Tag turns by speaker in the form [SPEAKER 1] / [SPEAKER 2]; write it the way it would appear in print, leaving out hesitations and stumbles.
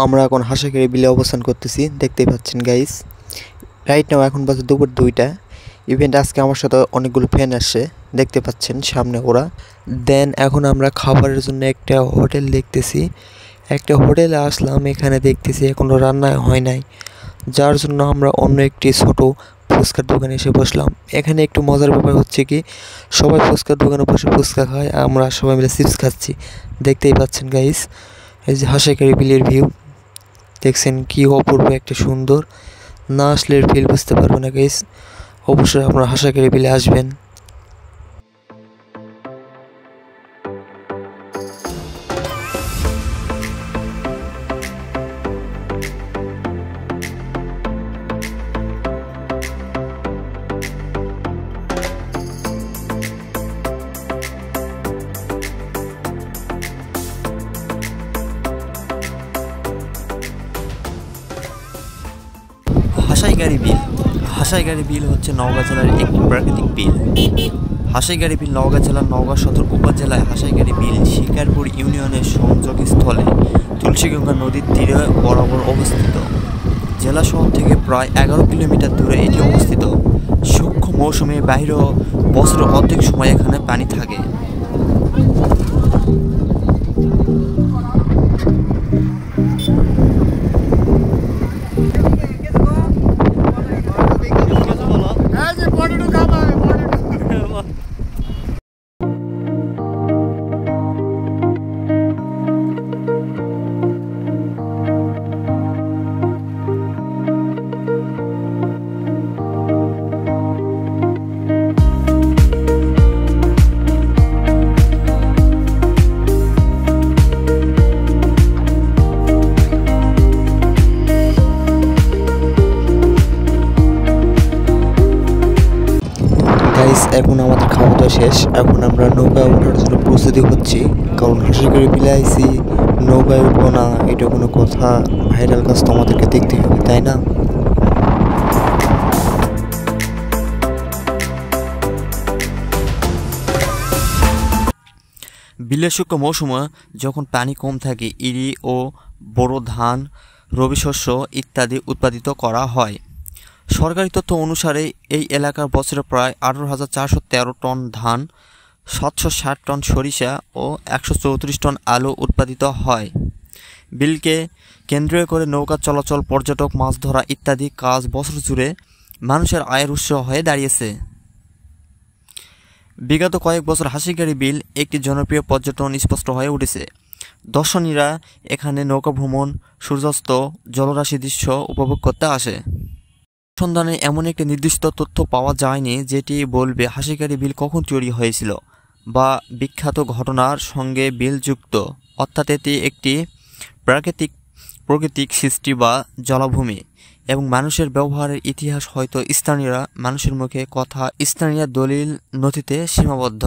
[SPEAKER 1] আমরা এখন হাসাখালী বিলে অবস্থান করতেছি, দেখতেই পাচ্ছেন গাইস। রাইট নাও এখন বাজে দুপুর 2টা। ইভেন্ট আজকে আমার সাথে অনেকগুলো ফ্যান আসছে, দেখতে পাচ্ছেন সামনে ওরা। দেন এখন আমরা খাবারের জন্য একটা হোটেল দেখতেছি। একটা হোটেলে আসলাম, এখানে দেখতেছি এখনও রান্না হয় নাই, যার জন্য আমরা অন্য একটি ছোট ফুচকার দোকানে এসে বসলাম। এখানে একটু মজার ব্যাপার হচ্ছে কি, সবাই ফুচকার দোকানে বসে ফুচকা খায়, আমরা সবাই মিলে চিপস খাচ্ছি। দেখতেই পাচ্ছেন গাইস, এই যে হাসাখালী বিলের ভিউ দেখছেন, কি অপূর্ব একটা সুন্দর। না আসলে এর ফিল বুঝতে পারবেন না গাইস। অবশ্যই আপনারা হাসাখালী বিলে আসবেন।
[SPEAKER 2] হাসাইগাড়ি বিল হচ্ছে নওগাঁ জেলার একটি প্রাকৃতিক বিল। হাসাইগাড়ি বিল নওগাঁ জেলার নওগাঁ সদর উপজেলায় হাসাইগাড়ি বিল শিকারপুর ইউনিয়নের সংযোগস্থলে তুলসীগঙ্গা নদীর তীরে বরাবর অবস্থিত। জেলা শহর থেকে প্রায় 11 কিলোমিটার দূরে এটি অবস্থিত। সূক্ষ্ম মৌসুমে বাইরেও বছরের অর্ধেক সময় এখানে পানি থাকে।
[SPEAKER 1] গাইস এখন আমাদের খাওয়া দাওয়া শেষ, এখন আমরা নৌকায় ওঠার জন্য প্রস্তুতি হচ্ছি। কারণ হাসাখালী বিলে আইছি, নৌকায় উঠবো না এটা কোনো কথা? ভাইরাল কাজ তো আমাদেরকে দেখতে হবে, তাই না?
[SPEAKER 2] বিলের শুষ্ক মৌসুমে যখন পানি কম থাকে, ইরি ও বোরো ধান, রবি শস্য ইত্যাদি উৎপাদিত করা হয়। সরকারি তথ্য অনুসারে এই এলাকার বছরে প্রায় 18,413 টন ধান, 760 টন সরিষা ও 134 টন আলু উৎপাদিত হয়। বিলকে কেন্দ্র করে নৌকা চলাচল, পর্যটক, মাছ ধরা ইত্যাদি কাজ বছর জুড়ে মানুষের আয়ের উৎস হয়ে দাঁড়িয়েছে। বিগত কয়েক বছর হাসাইগাড়ি বিল একটি জনপ্রিয় পর্যটন স্পট হয়ে উঠেছে। দর্শনীরা এখানে নৌকা ভ্রমণ, সূর্যাস্ত, জলরাশি দৃশ্য উপভোগ করতে আসে। সন্ধানে এমন একটি নির্দিষ্ট তথ্য পাওয়া যায়নি যেটি বলবে হাসাইগাড়ি বিল কখন তৈরি হয়েছিল বা বিখ্যাত ঘটনার সঙ্গে বিল যুক্ত, অর্থাৎ এটি একটি প্রাকৃতিক সৃষ্টি বা জলাভূমি এবং মানুষের ব্যবহারের ইতিহাস হয়তো স্থানীয় মানুষের মুখে কথা, স্থানীয় দলিল নথিতে সীমাবদ্ধ।